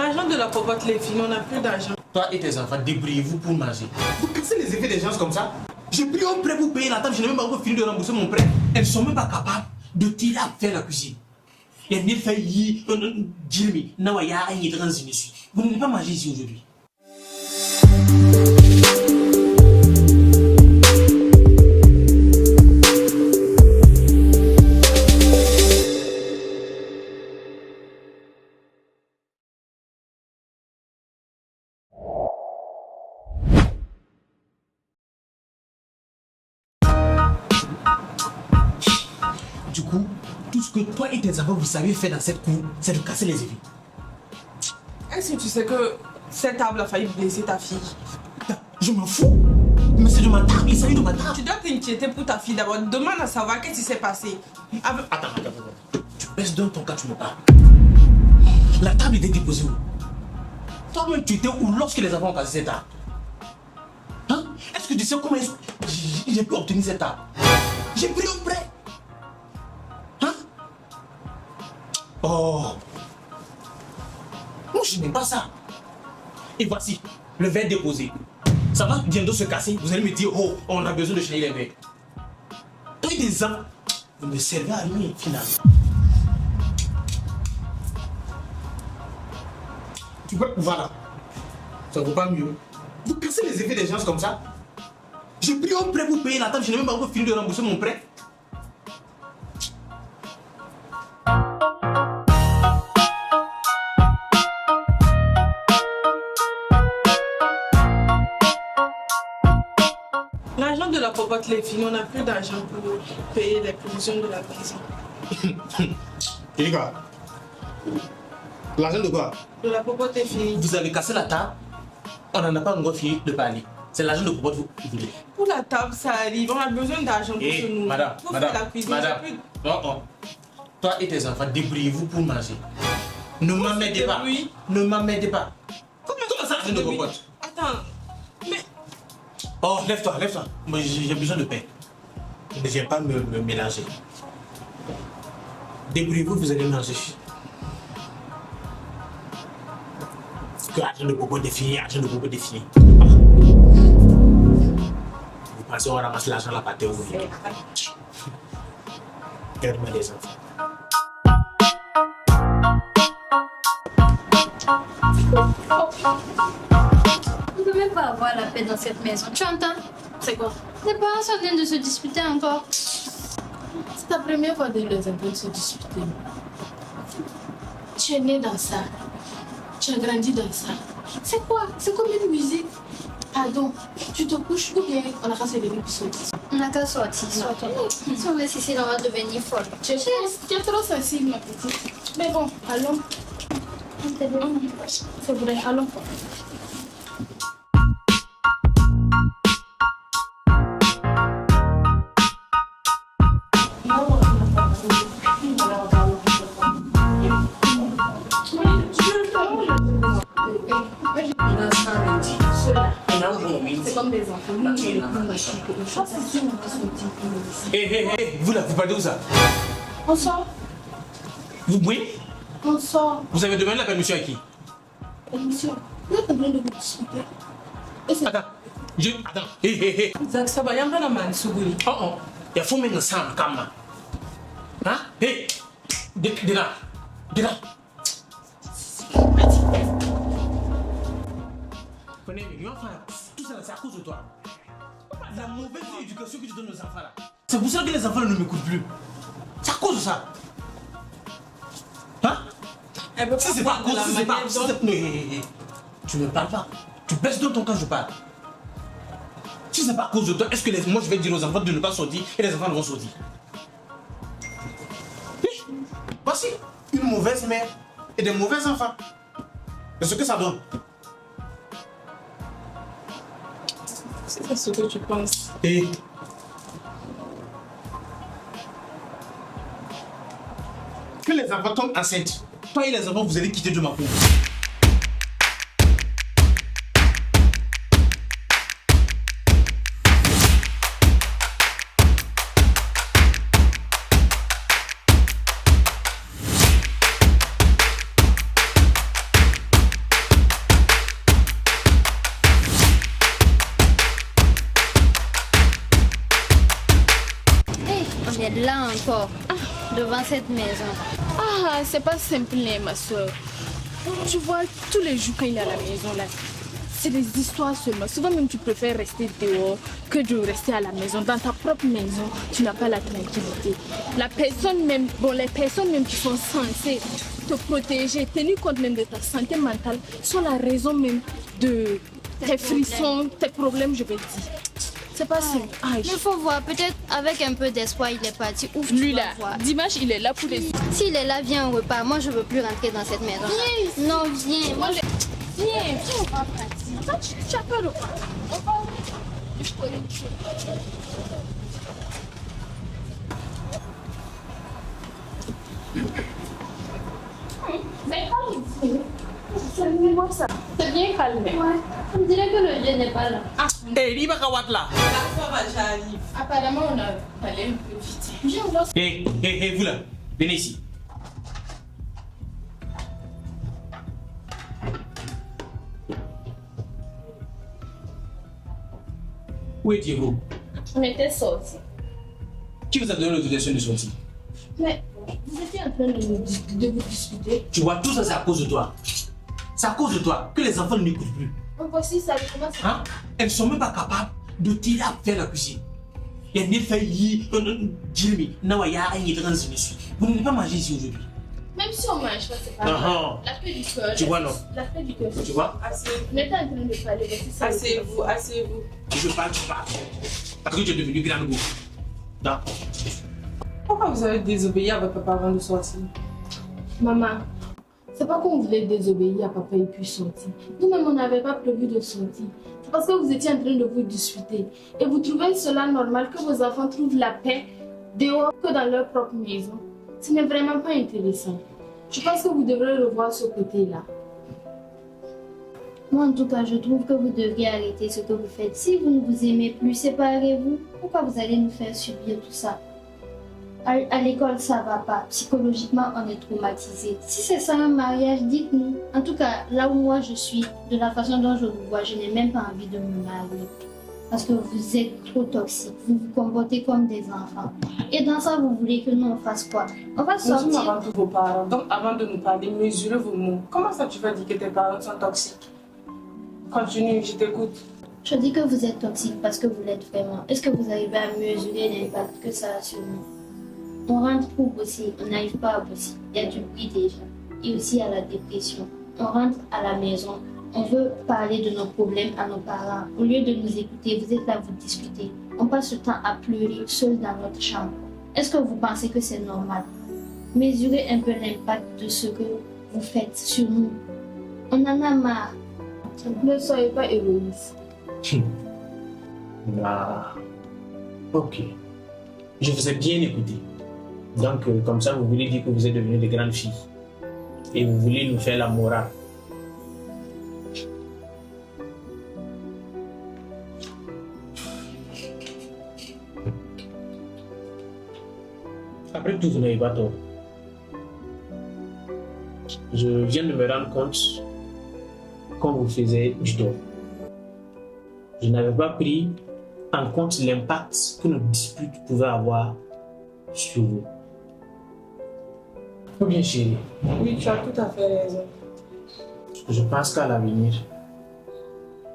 L'argent de la popote, les filles, on n'a plus d'argent. Toi et tes enfants, débrouillez-vous pour manger. Vous cassez les effets des gens comme ça. J'ai pris un prêt pour payer la table, je n'ai même pas encore fini de rembourser mon prêt. Elles ne sont même pas capables de tirer à faire la cuisine. Il y a une failli, Jimmy, Nawaya, et Transinisu. Vous n'allez pas manger ici aujourd'hui. Du coup, tout ce que toi et tes enfants vous savez faire dans cette cour, c'est de casser les éviers. Est-ce que tu sais que cette table a failli blesser ta fille? Je m'en fous. Mais c'est de ma table, il s'agit de ma table. Tu dois t'inquiéter pour ta fille d'abord. Demande à savoir qu'est-ce qui s'est passé. Attends. Tu baisses d'un ton quand tu me parles. La table était déposée où? Toi-même, tu étais où lorsque les enfants ont cassé cette table? Hein? Est-ce que tu sais comment j'ai pu obtenir cette table? J'ai pris un prêt. Hein? Oh! Moi, je n'aime pas ça. Et voici le verre déposé. Ça va bientôt se casser. Vous allez me dire, oh, on a besoin de changer les verres. Toi et des enfants, vous ne me servez à rien, finalement. Tu vois, voilà. Ça vaut pas mieux. Vous cassez les effets des gens comme ça. J'ai pris un prêt pour payer la table, je n'ai même pas encore fini de rembourser mon prêt. L'argent de la popote, les filles, on n'a plus d'argent pour payer les provisions de la prison. Et quoi? L'argent de quoi? De la popote, les filles. Vous avez cassé la table, on n'en a pas encore fini de parler. C'est l'argent de popote que vous voulez. Pour la table, ça arrive. On a besoin d'argent pour se nourrir. Madame, pour faire la cuisine. non. Toi et tes enfants, débrouillez-vous pour manger. Ne m'emmerdez pas. Ne m'emmerdez pas. Comment ça, l'argent de popote? Attends, mais... Oh, lève-toi. Moi, j'ai besoin de paix. Ne viens pas me mélanger. Débrouillez-vous, vous allez manger. Que l'argent de popote est fini, l'argent de popote est fini. Vous pensez qu'on ramasse l'argent à la pâté vous voulez. Regarde-moi les enfants. On ne peut même pas avoir la paix dans cette maison. Tu entends? C'est quoi? Les parents sont en train de se disputer encore. C'est ta première fois de les entendre se disputer. Tu es né dans ça. Tu as grandi dans ça. C'est quoi? C'est comme une musique. Pardon, tu te couches ou bien on a cassé les épisodes? On n'a qu'à sortir. Si on reste ici, on va devenir folle. Tu es trop sensible, ma petite. Mais bon, allons. C'est vrai, allons. C'est comme des enfants. Hé, vous là, vous parlez où ça? On sort. Vous bouillez? On sort. Vous avez demandé la permission à qui? Monsieur, vous êtes en train de vous disputer. Attends. Hé. Zach, ça va, il y a un peu de mal, Sougouli. Oh. Il faut mettre ensemble, calme. Hein? Hé! Dedans. Connais, tout ça, c'est à cause de toi. La mauvaise éducation que tu donnes aux enfants là. C'est pour ça que les enfants ne m'écoutent plus. C'est à cause de ça. Hein? Si c'est pas à cause, non, tu me parles pas. Tu baisses de ton quand je parle. Si c'est pas à cause de toi, est-ce que moi je vais dire aux enfants de ne pas sortir et les enfants vont sortir? Oui. Voici une mauvaise mère et des mauvais enfants. C'est ce que ça donne. C'est ce que tu penses. Et que les enfants tombent enceintes. Toi et les enfants, vous allez quitter de ma cour. est là encore, devant cette maison. Ah, c'est pas simple, hein, ma soeur. Tu vois, tous les jours quand il est à la maison, là, c'est des histoires seulement. Souvent même, tu préfères rester dehors que de rester à la maison. Dans ta propre maison, tu n'as pas la tranquillité. Les personnes même qui sont censées te protéger, tenir compte même de ta santé mentale, sont la raison même de tes frissons, tes problèmes, je vais dire. C'est pas simple. Il faut voir, peut-être avec un peu d'espoir, il est parti. Ouf, Lui là, dimanche, il est là pour les... S'il est là, viens au repas. Moi, je veux plus rentrer dans cette maison. Viens. Non, viens. Moi, Viens, on va partir. Toi, tu as peur de quoi? On va... Je connais une chose. Mais calme. C'est ça. C'est bien calmé. Ouais. On dirait que le vieux n'est pas là. Hé, dis-moi qu'à là. La fois, j'arrive. Apparemment, on a parlé un peu vite. Viens, on va... Hé, vous là, venez ici. Où étiez-vous? On était sortis. Qui vous a donné l'autorisation de sortir? Mais vous étiez en train de vous discuter. Tu vois, tout ça, c'est à cause de toi. C'est à cause de toi que les enfants ne m'écoutent plus. Voici ça, comment ça? Hein? Elles ne sont même pas capables de tirer à faire la cuisine. Et elles ne font Jimmy, vous ne voulez pas manger ici aujourd'hui. Même si on mange pas, c'est pas grave. La paix du cœur. Tu vois, non? La paix du cœur. Tu vois? On était en train de parler, voici ça. Asseyez-vous, asseyez-vous. Je parle, tu parles. Parce que tu es devenu grand goût. D'accord. Pourquoi vous avez désobéi à votre papa avant de sortir? Maman, c'est pas qu'on voulait désobéir à papa et puis sortir. Nous-mêmes, on n'avait pas prévu de sortir. C'est parce que vous étiez en train de vous disputer. Et vous trouvez cela normal que vos enfants trouvent la paix dehors que dans leur propre maison. Ce n'est vraiment pas intéressant. Je pense que vous devrez revoir ce côté-là. Moi, en tout cas, je trouve que vous devriez arrêter ce que vous faites. Si vous ne vous aimez plus, séparez-vous. Pourquoi vous allez nous faire subir tout ça? À l'école, ça va pas. Psychologiquement, on est traumatisé. Si c'est ça un mariage, dites-nous. En tout cas, là où moi je suis, de la façon dont je vous vois, je n'ai même pas envie de me marier. Parce que vous êtes trop toxique. Vous vous comportez comme des enfants. Et dans ça, vous voulez que nous on fasse quoi? On va Nous sommes sortir. avant tout vos parents. Donc, avant de nous parler, mesurez vos mots. Comment ça tu vas dire que tes parents sont toxiques? Continue, je t'écoute. Je dis que vous êtes toxique parce que vous l'êtes vraiment. Est-ce que vous arrivez à mesurer l'impact que ça a sur nous? On rentre pour bosser, on n'arrive pas à bosser. Il y a du bruit déjà. Et aussi il y a la dépression. On rentre à la maison, on veut parler de nos problèmes à nos parents. Au lieu de nous écouter, vous êtes là, vous discutez. On passe le temps à pleurer seul dans notre chambre. Est-ce que vous pensez que c'est normal? Mesurez un peu l'impact de ce que vous faites sur nous. On en a marre. Ne soyez pas égoïste. Ah. Ok. Je vous ai bien écouté. Donc, comme ça, vous voulez dire que vous êtes devenues des grandes filles. Et vous voulez nous faire la morale. Après tout, vous n'avez pas tort. Je viens de me rendre compte qu'on vous faisait du tort. Je n'avais pas pris en compte l'impact que nos disputes pouvaient avoir sur vous. Ou bien chérie, Oui, tu as tout à fait raison. je pense qu'à l'avenir,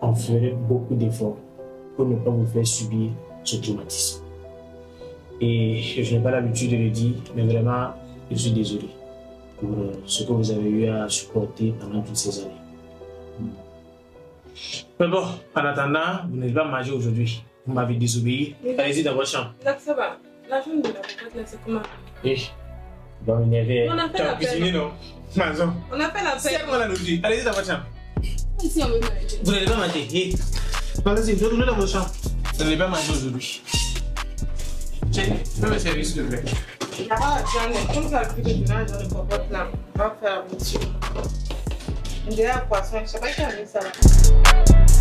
on ferait beaucoup d'efforts pour ne pas vous faire subir ce traumatisme. Et je n'ai pas l'habitude de le dire, mais vraiment, je suis désolé pour ce que vous avez eu à supporter pendant toutes ces années. Mais bon, en attendant, vous n'allez pas manger aujourd'hui. Vous m'avez désobéi. Allez-y dans votre chambre. Là, ça va. La chambre de la popote, là, c'est comment? Eh, vous m'énerver. On a fait Tu as la cuisiné, non? Maison. On a fait la paix. C'est moi la nourriture. Allez-y dans votre chambre. Ici, on veut manger. Vous n'allez pas manger. Eh, allez-y, retournez dans votre chambre. Vous n'allez pas manger aujourd'hui. Tiens, fais me servir s'il te plaît. Ah, j'en ai. Comme ça, le prix de ménage dans le popote, là, on va faire la voiture. On dirait un poisson. Je sais pas qui a mis ça là.